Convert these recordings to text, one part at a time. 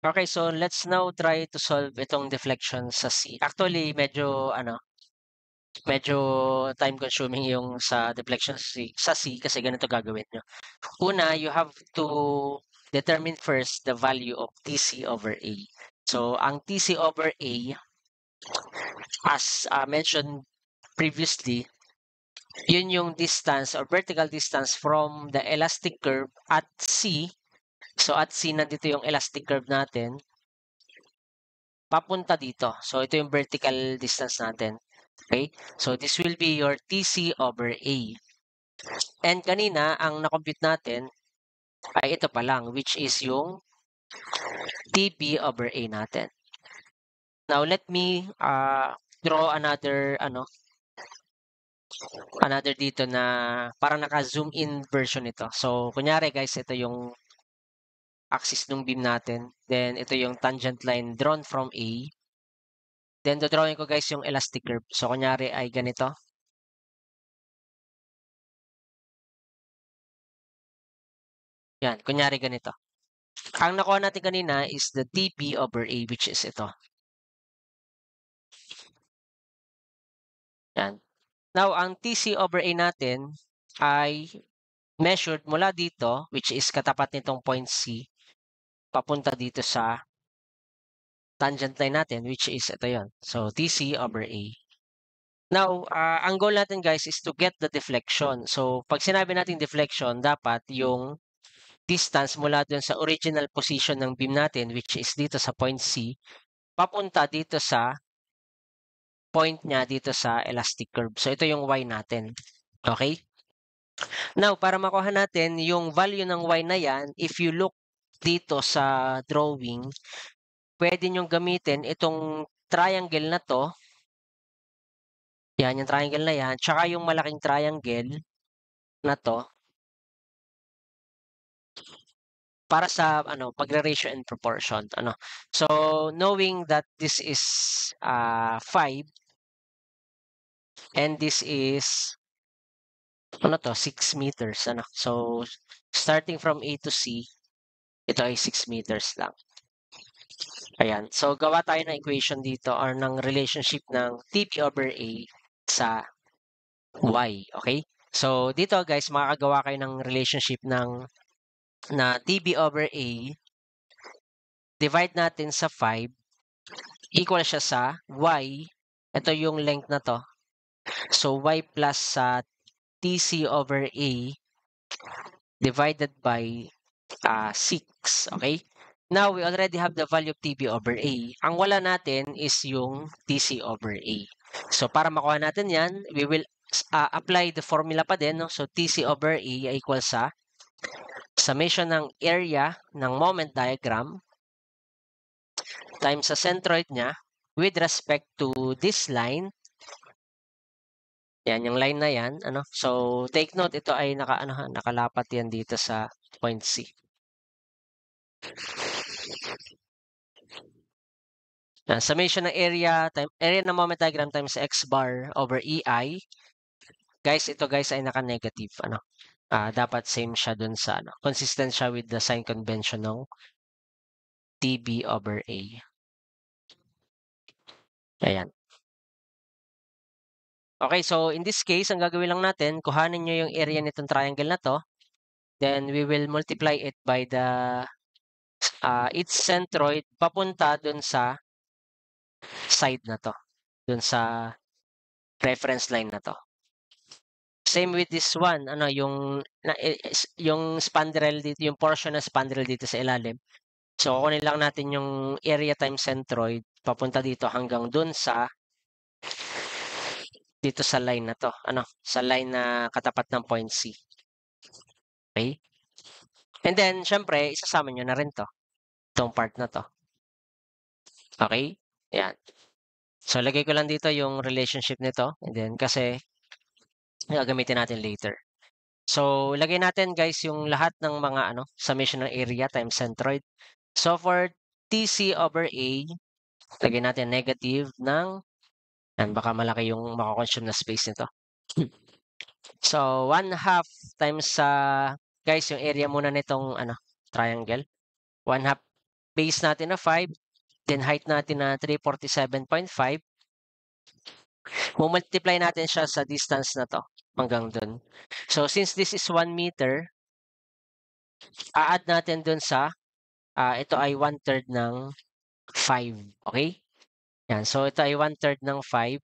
Okay, so let's now try to solve itong deflection sa C. Actually, medyo time consuming yung sa deflection sa C kasi ganito gagawin nyo. Una, you have to determine first the value of TC over A. So, ang TC over A, as mentioned previously, yun yung distance or vertical distance from the elastic curve at C. So, at C, nandito yung elastic curve natin, papunta dito. So, ito yung vertical distance natin. Okay? So, this will be your TC over A. And kanina, ang na-compute natin ay ito pa lang, which is yung TB over A natin. Now, let me draw another dito na parang naka-zoom in version nito. So, kunyari guys, ito yung axis ng beam natin. Then, ito yung tangent line drawn from A. Then, dodrawing ko guys yung elastic curve. So, kunyari ay ganito. Yan, kunyari ganito. Ang nakuha natin kanina is the TP over A, which is ito. Yan. Now, ang TC over A natin ay measured mula dito, which is katapat nitong point C, papunta dito sa tangent line natin, which is ito yon. So, TC over A. Now, ang goal natin guys is to get the deflection. So, pag sinabi natin deflection, dapat yung distance mula dun sa original position ng beam natin, which is dito sa point C, papunta dito sa point niya dito sa elastic curve. So, ito yung y natin. Okay? Now, para makuha natin yung value ng y na yan, if you look dito sa drawing, pwede nyong gamitin itong triangle na to. Yan, yung triangle na yan. Tsaka yung malaking triangle na to. Para sa pagre-ratio and proportion. So, knowing that this is 5 and this is 6 meters. So, starting from A to C, ito ay 6 meters lang. Ayan. So, gawa tayo ng equation dito or ng relationship ng TP over A sa Y. Okay? So, dito guys, makakagawa kayo ng relationship na TB over A, divide natin sa 5, equal siya sa Y. Ito yung length na to. So, Y plus sa TC over A divided by 6. Okay? Now, we already have the value of TB over A. Ang wala natin is yung TC over A. So, para makuha natin yan, we will apply the formula pa din. No? So, TC over A ay equal sa summation ng area ng moment diagram times sa centroid niya with respect to this line. Yan, yung line na yan. So, take note, ito ay nakalapat yan dito sa point C. Summation ng area ng moment diagram times x bar over EI. Guys, ito guys ay naka-negative. Dapat same siya dun sa consistent siya with the sign convention ng TB over A. Ayan. Okay, so in this case, ang gagawin lang natin, kuhanin nyo yung area nitong triangle na to. Then we will multiply it by the its centroid papunta dun sa side na to. Dun sa reference line na to. Same with this one, yung spandrel dito, yung portion ng spandrel dito sa ilalim. So, kunin lang natin yung area times centroid papunta dito hanggang dun sa dito sa line na to. Sa line na katapat ng point C. Okay? And then, syempre, isasama nyo na rin to. Itong part na to. Okay? Ayan. So, lagay ko lang dito yung relationship nito. And then, kasi, gagamitin natin later. So, lagay natin guys yung lahat ng mga summation ng area times centroid. So, for TC over A, lagay natin negative ng, baka malaki yung makakonsume na space nito. So, 1/2 times sa, guys, yung area muna nitong triangle. 1/2 base natin na 5, then height natin na 347.5. Multiply natin siya sa distance na to hanggang dun. So, since this is 1 meter, a-add natin dun sa, ito ay 1/3 ng 5. Okay? Yan. So, ito ay 1/3 ng 5.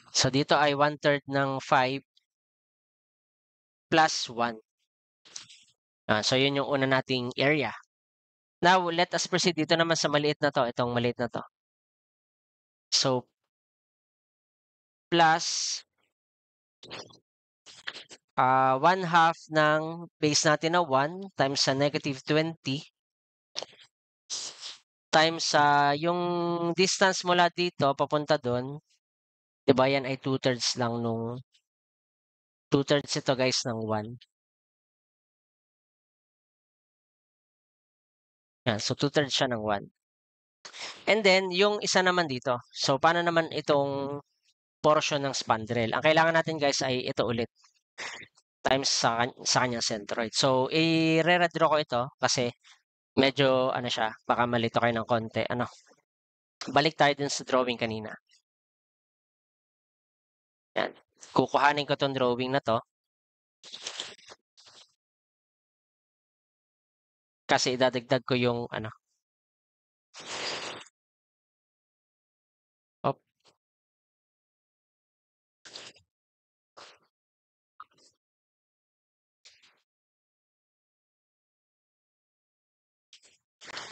So, dito ay 1/3 ng 5 plus 1. So, yun yung una nating area. Now, let us proceed dito naman sa maliit na to. Itong maliit na to. So, plus 1/2 ng base natin na 1 times sa -20 times sa yung distance mula dito papunta doon, 'di ba yan ay 2/3 lang nung 2/3 ito guys ng 1. Yan, so 2/3 siya ng 1. And then, yung isa naman dito. So, paano naman itong portion ng spandrel? Ang kailangan natin guys ay ito ulit. Times sa kanyang centroid. So, i-re-redraw ko ito kasi medyo, ano siya, baka malito kayo ng konti. Balik tayo dun sa drawing kanina. Yan. Kukuhanin ko tong drawing na to. Kasi idadagdag ko yung, Op.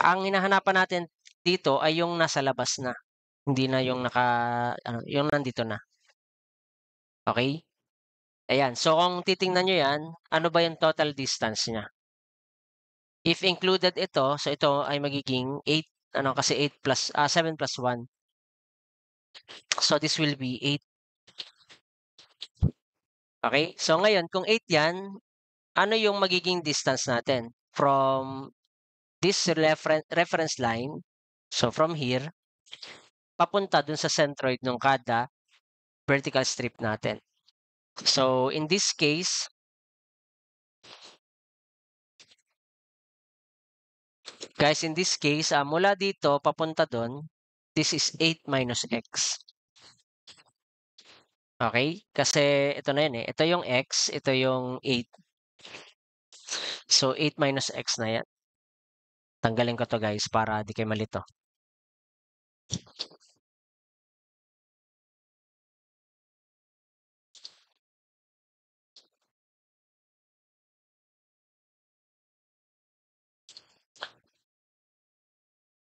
Ang hinahanapan natin dito ay yung nasa labas na. Hindi na yung yung nandito na. Okay? Ayan. So, kung titingnan nyo yan, ano ba yung total distance niya? If included ito, so ito ay magiging 8, kasi 8 plus, 7 plus 1. So, this will be 8. Okay? So, ngayon, kung 8 yan, ano yung magiging distance natin? From this reference line, so from here, papunta dun sa centroid ng kada vertical strip natin. So, in this case, guys, in this case, mula dito, papunta dun, this is 8 minus x. Okay? Kasi ito na yun eh. Ito yung x, ito yung 8. So, 8 minus x na yan. Tanggalin ko to guys para di kayo malito.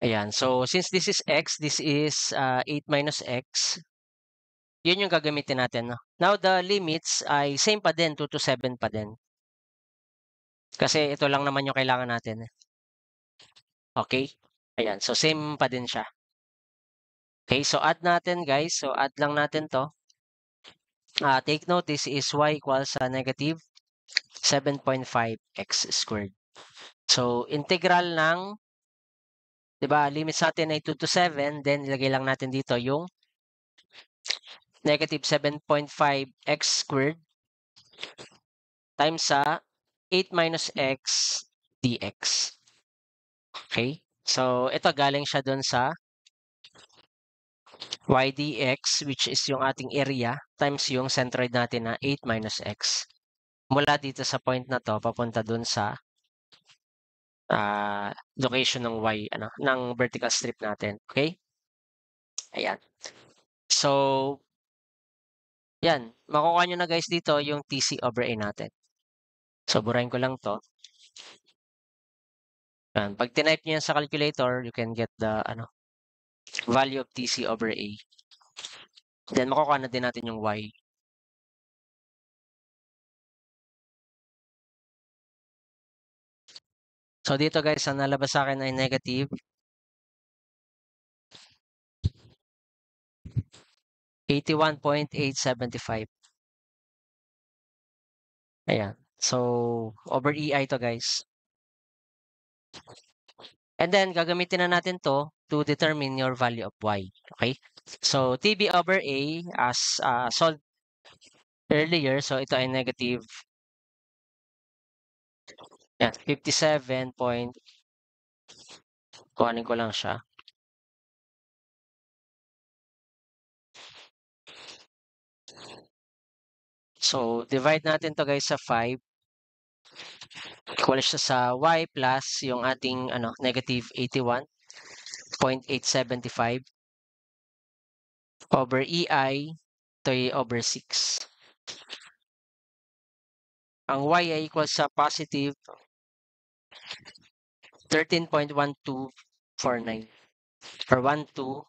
Ayan. So, since this is x, this is 8 minus x. Yun yung gagamitin natin. No? Now, the limits ay same pa din, 2 to 7 pa din. Kasi ito lang naman yung kailangan natin. Okay? Ayan. So, same pa din siya. Okay, so add natin guys. So, add lang natin to. Take note, this is y equals negative 7.5x squared. So, integral ng, di ba, limits natin ay 2 to 7. Then, ilagay lang natin dito yung negative 7.5x squared times sa 8 minus x dx. Okay? So, ito galing siya dun sa y dx, which is yung ating area, times yung centroid natin na 8 minus x. Mula dito sa point na to, papunta dun sa location ng y, ng vertical strip natin. Okay? Ayan. So, yan. Makukuha nyo na guys dito yung TC over A natin. So, burahin ko lang to. Yan. Pag tinype nyo yan sa calculator, you can get the value of TC over A. Then, makukuha na din natin yung y. So, dito guys, ang nalabas sa akin ay negative 81.875. Ayan. So, over EI to guys. And then, gagamitin na natin to determine your value of y. Okay? So, TB over A as solved earlier. So, ito ay negative 57.875. Kuhanin ko lang siya. So, divide natin to guys sa 5. Equal siya sa y plus yung ating negative 81.875 over EI to over 6. Ang y ay equal sa positive 13.1249 or 125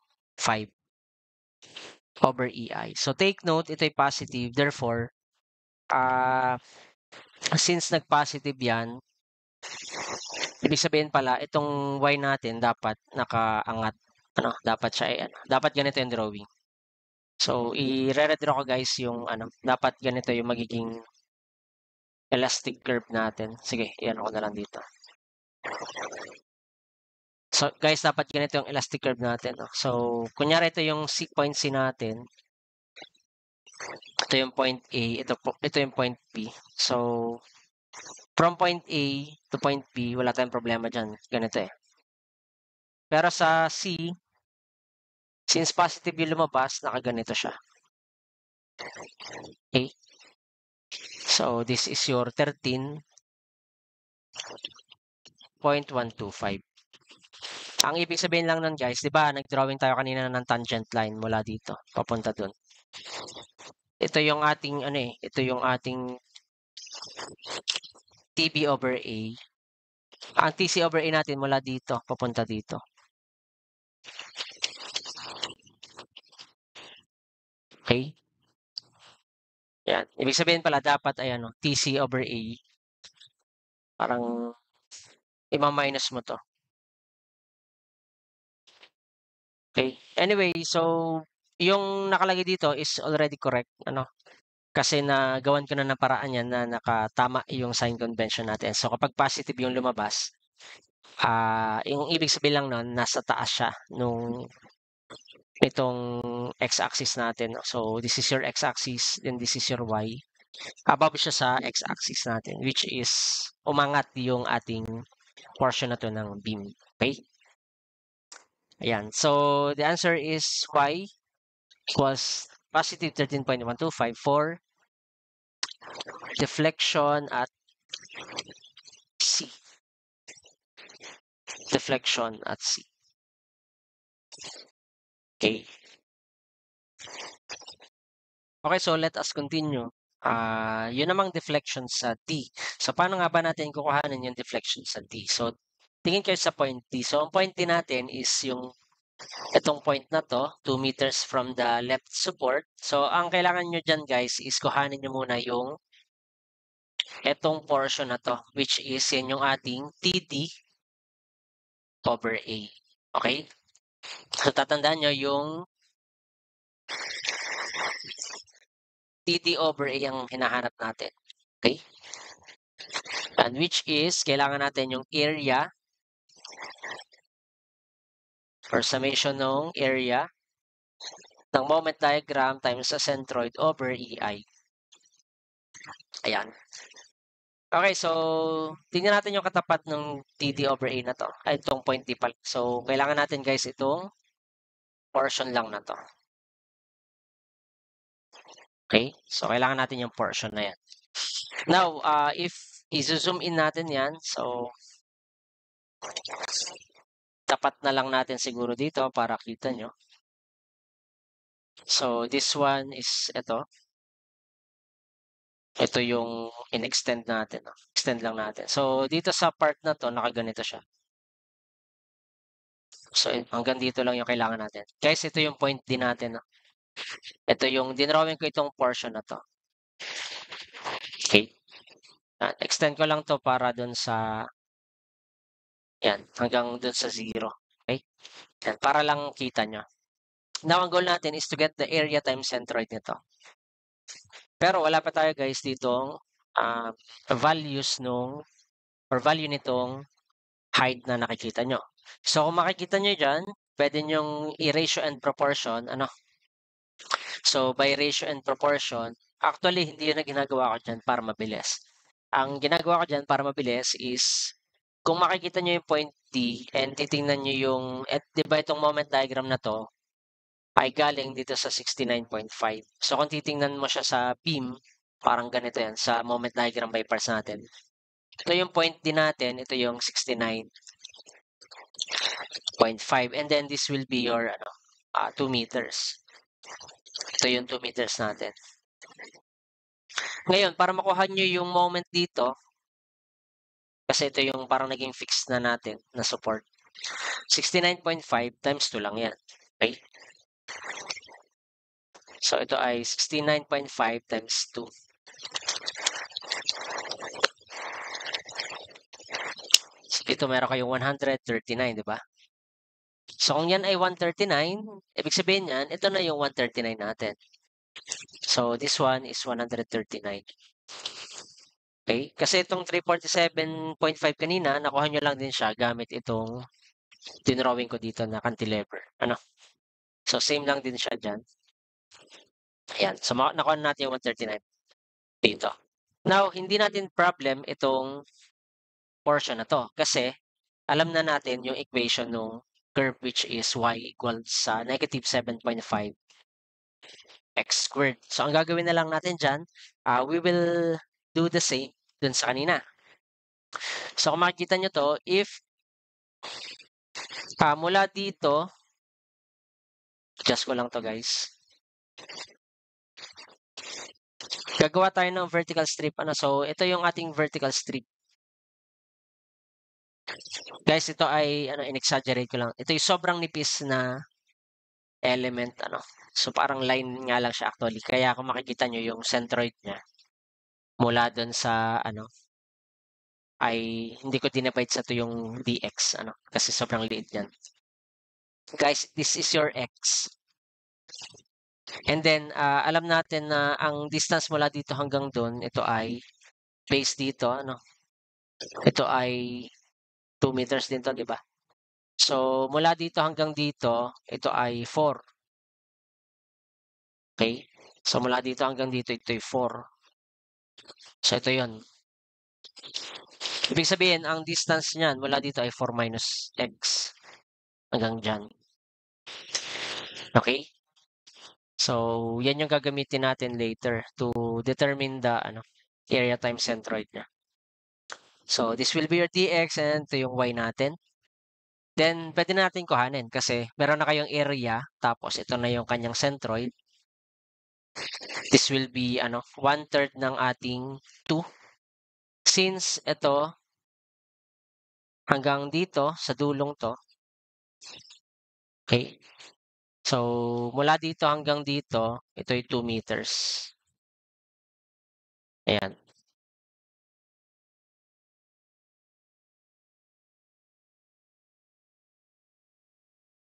over EI. So take note, ito ay positive. Therefore, since nag-positive yan, ibig sabihin pala, itong y natin dapat nakaangat. Dapat siya ay dapat ganito yung drawing. So, i-redraw ko guys yung dapat ganito yung magiging elastic curve natin. Sige, iyan ko na lang dito. So, guys, dapat ganito yung elastic curve natin. No? So, kunyari ito yung point C natin. Ito yung point A, ito yung point B. So, from point A to point B, wala tayong problema dyan. Ganito eh. Pero sa C, since positive yung lumabas, nakaganito siya. Okay? So, this is your 13.125. Ang ibig sabihin lang nun guys, di ba, nag-drawing tayo kanina ng tangent line mula dito, papunta dun. Ito yung ating, ito yung ating TB over A. Ang TC over A natin mula dito, papunta dito. Okay? Yan. Ibig sabihin pala, dapat ay TC over A. Parang, ima-minus mo to. Okay? Anyway, so, yung nakalagay dito is already correct. Kasi nagawan ko na ng paraan yan na nakatama yung sign convention natin. So, kapag positive yung lumabas, yung ibig sabihin lang nun, nasa taas siya nung itong x-axis natin. So, this is your x-axis, then this is your y. Above siya sa x-axis natin, which is umangat yung ating portion na to ng beam. Okay? Ayan. So, the answer is y equals positive 13.125 for deflection at C. Deflection at C. Okay. Okay, so let us continue. Yun namang deflection sa D. So, paano nga ba natin kukuhanin yung deflection sa D? So, tingin kayo sa point D. So, ang point D natin is yung itong point na to, 2 meters from the left support. So, ang kailangan nyo dyan guys is kuhanin nyo muna yung itong portion na to, which is yan yung ating TD over A. Okay? So, tatandaan nyo yung TD over A ang hinahanap natin. Okay? And which is, kailangan natin yung area or summation ng area ng moment diagram times sa centroid over EI. Ayan. Okay, so tingnan natin yung katapat ng TD over A na to. Ay, itong point D pala. So, kailangan natin guys itong portion lang na to. Okay? So, kailangan natin yung portion na yan. Now, if i-zoom in natin yan, so tapat na lang natin siguro dito para kita nyo. So, this one is ito. Ito yung in-extend natin. Extend lang natin. So, dito sa part na to, nakaganito siya. So, hanggang dito lang yung kailangan natin. Guys, ito yung point din natin. Ito yung, dinrawing ko itong portion na to. Okay. Extend ko lang to para dun sa, yan, hanggang dun sa 0. Okay. Yan, para lang kita nyo. Now, ang goal natin is to get the area times centroid nito. Pero wala pa tayo guys ditong values nung or value nitong height na nakikita nyo. So, kung makikita nyo dyan, pwede nyong i-ratio and proportion. So, by ratio and proportion, actually, hindi yun na ginagawa ko dyan para mabilis. Ang ginagawa ko dyan para mabilis is kung makikita nyo yung point D and titingnan nyo yung, di ba itong moment diagram na to, ay galing dito sa 69.5. So kung titingnan mo siya sa beam, parang ganito yan, sa moment diagram by parts natin. Ito yung point D natin, ito yung 69.5. And then this will be your 2 meters. Ito yung 2 meters natin. Ngayon, para makuha nyo yung moment dito, kasi ito yung parang naging fixed na natin na support. 69.5 times 2 lang yan. Okay? So, ito ay 69.5 times 2. So, dito meron kayong 139, di ba? So, kung yan ay 139, ibig sabihin yan, ito na yung 139 natin. So, this one is 139. Okay? Kasi itong 347.5 kanina, nakuha nyo lang din siya gamit itong dinrawing ko dito na cantilever. Ano? So, same lang din siya dyan. Ayan. So, nakuha natin yung 139 dito. Now, hindi natin problem itong portion na to kasi alam na natin yung equation ng curve which is y equals sa negative 7.5 x squared. So, ang gagawin na lang natin dyan, we will do the same dun sa kanina. So, kung makikita nyo to, if mula dito, adjust ko lang to guys. Gagawa tayo ng vertical strip. So, ito yung ating vertical strip. Guys, ito ay, in-exaggerate ko lang. Ito yung sobrang nipis na element, So, parang line nga lang siya actually. Kaya kung makikita nyo yung centroid niya, mula dun sa, ay hindi ko dinivide sa to yung dx, kasi sobrang liit yan. Guys, this is your x. And then, alam natin na ang distance mula dito hanggang dun, ito ay base dito, Ito ay 2 meters din to, di ba? So, mula dito hanggang dito, ito ay 4. Okay? So, mula dito hanggang dito, ito ay 4. So, ito yon. Ibig sabihin, ang distance niyan mula dito ay 4 minus x hanggang dyan. Okay? So, yan yung gagamitin natin later to determine the area times centroid niya. So, this will be your dx and ito yung y natin. Then, pwede natin kuhanin kasi meron na kayong area tapos ito na yung kanyang centroid. This will be 1/3 ng ating 2. Since ito hanggang dito sa dulong to. Okay? So, mula dito hanggang dito, ito ay 2 meters. Ayan.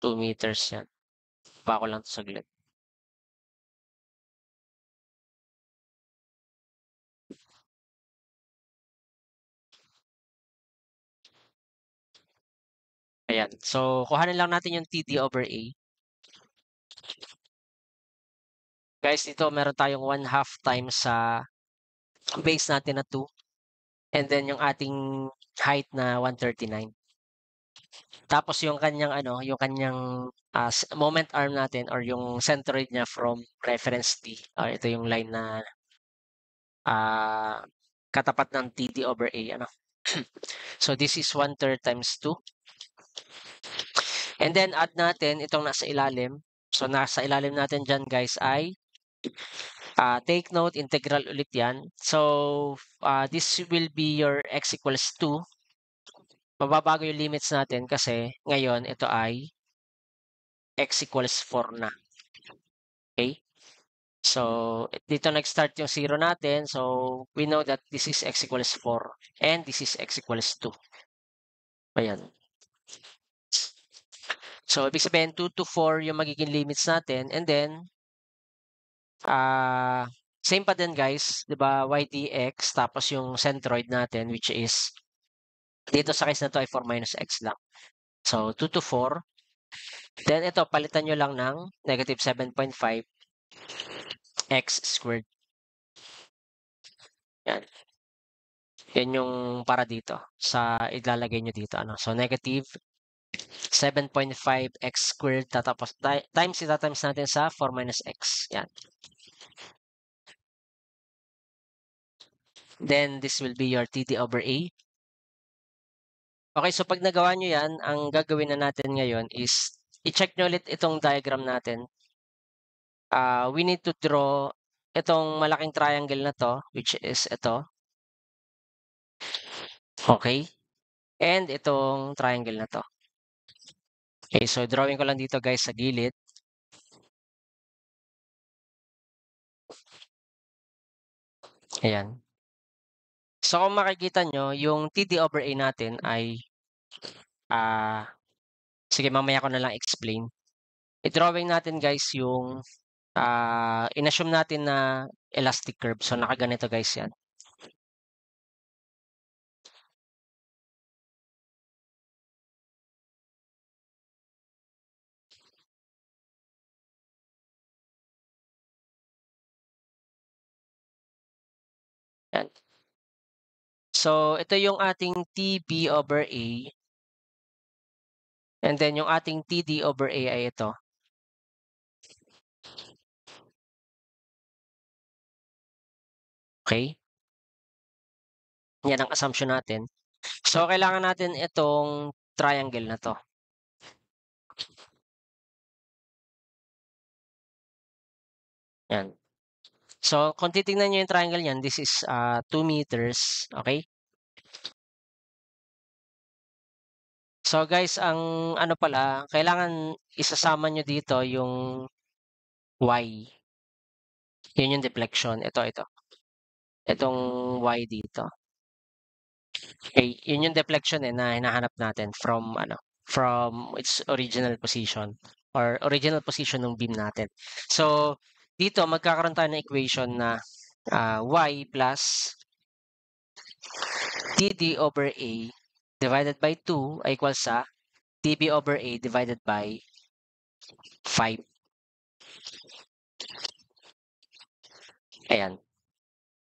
Two meters yan. Pa ko lang saglit. Ayan. So, kuhanin lang natin yung TD over A. Guys, dito meron tayong 1/2 times sa base natin na 2. And then yung ating height na 139. Tapos yung kanyang yung kanyang moment arm natin or yung centroid niya from reference T. Ito yung line na katapat ng TD over A. So this is 1/3 times 2. And then add natin itong nasa ilalim. So nasa ilalim natin dyan guys ay take note, integral ulit yan. So this will be your x equals 2. Mababago yung limits natin kasi ngayon ito ay x equals 4 na. Okay? So, dito nag-start yung 0 natin. So, we know that this is x equals 4 and this is x equals 2. Ayan. So, ibig sabihin 2 to 4 yung magiging limits natin. And then, same pa din guys. Diba? Y dx tapos yung centroid natin which is dito sa case na to ay 4 minus x lang. So, 2 to 4. Then, ito, palitan nyo lang ng negative 7.5 x squared. Yan. Yan yung para dito sa ilalagay nyo dito. Ano? So, negative 7.5 x squared tatapos times itatimes natin sa 4 minus x. Yan. Then, this will be your TD over A. Okay, so pag nagawa nyo yan, ang gagawin na natin ngayon is i-check nyo ulit itong diagram natin. We need to draw itong malaking triangle na to, which is ito. Okay? And itong triangle na to. Okay, so drawing ko lang dito guys sa gilid. Ayan. So kung makikita nyo, yung TD over A natin ay, sige mamaya ko na lang explain. I-drawing natin guys yung, in-assume natin na elastic curve. So nakaganito guys yan. Yan. So ito yung ating TB over A. And then yung ating TD over A ay ito. Okay? Yan ang assumption natin. So kailangan natin itong triangle na to. Yan. So kung titingnan nyo yung triangle yan, this is 2 meters. Okay? So guys, ang ano pala, kailangan isasama nyo dito yung y. Yun yung deflection. Ito. Itong y dito. Okay, yun yung deflection na hinahanap natin from from its original position or original position ng beam natin. So dito magkakaroon tayo ng equation na y plus TD over A divided by 2 ay equal sa TB over A divided by 5. Ayan.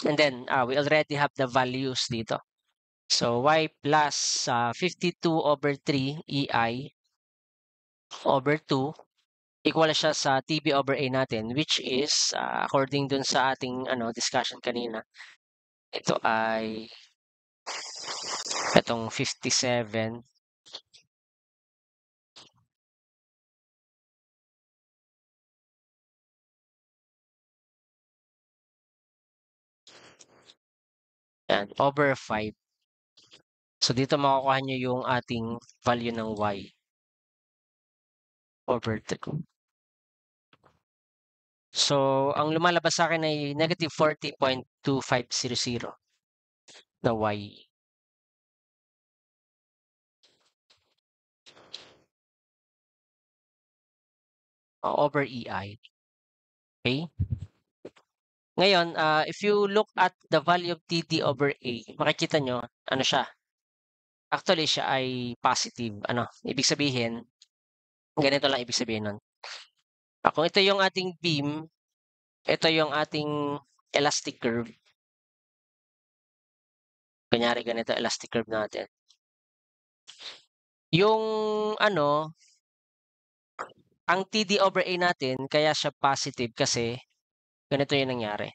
And then, we already have the values dito. So, y plus 52 over 3 EI over 2 equal siya sa TB over A natin, which is, according dun sa ating discussion kanina, ito ay itong 57. Yan, over 5. So, dito makukuha nyo yung ating value ng y over 3. So, ang lumalabas sa akin ay negative 40.2500 na y. Over EI. Okay? Ngayon, if you look at the value of TD over A, makikita nyo, ano siya? Actually, siya ay positive. Ibig sabihin, ganito lang ibig sabihin nun. Kung ito yung ating beam, ito yung ating elastic curve. Kunyari, ganito elastic curve natin. Yung, ang TD over A natin, kaya siya positive kasi ganito yung nangyari.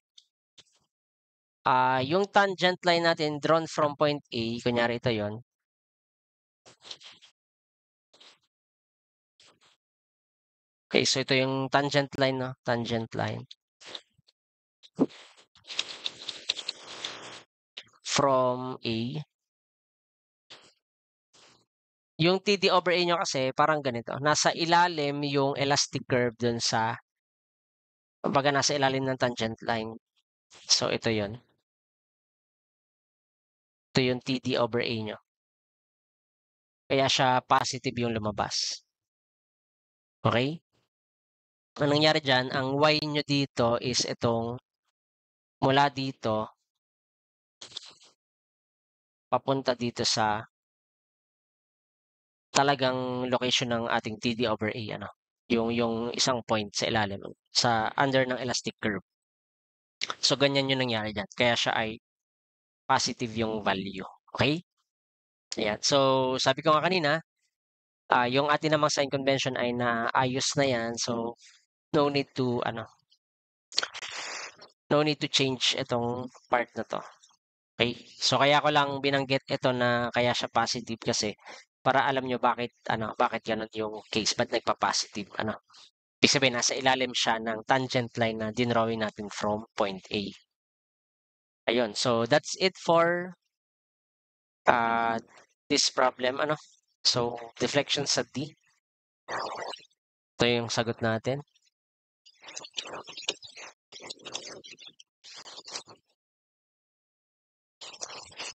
Yung tangent line natin drawn from point A, kunyari ito yon. Okay, so ito yung tangent line, no? Tangent line. From A. Yung TD over A nyo kasi, parang ganito. Nasa ilalim yung elastic curve dun sa, kumbaga nasa ilalim ng tangent line. So, ito yon. Ito yung TD over A nyo. Kaya siya positive yung lumabas. Okay? Anong nangyari dyan, ang Y nyo dito is itong mula dito papunta dito sa talagang location ng ating TD over A, yung isang point sa ilalim, sa under ng elastic curve. So, ganyan yung nangyari dyan. Kaya siya ay positive yung value. Okay? Ayan. So, sabi ko nga kanina, yung atin namang sign convention ay naayos na yan. So, no need to, no need to change itong part na to. Okay? So, kaya ko lang binanggit ito na kaya siya positive kasi para alam nyo bakit ganun yung case, ba't nagpa-positive, Ibig sabihin, nasa ilalim siya ng tangent line na dinrawing natin from point A. Ayun. So, that's it for this problem, So, deflection sa D. Ito yung sagot natin.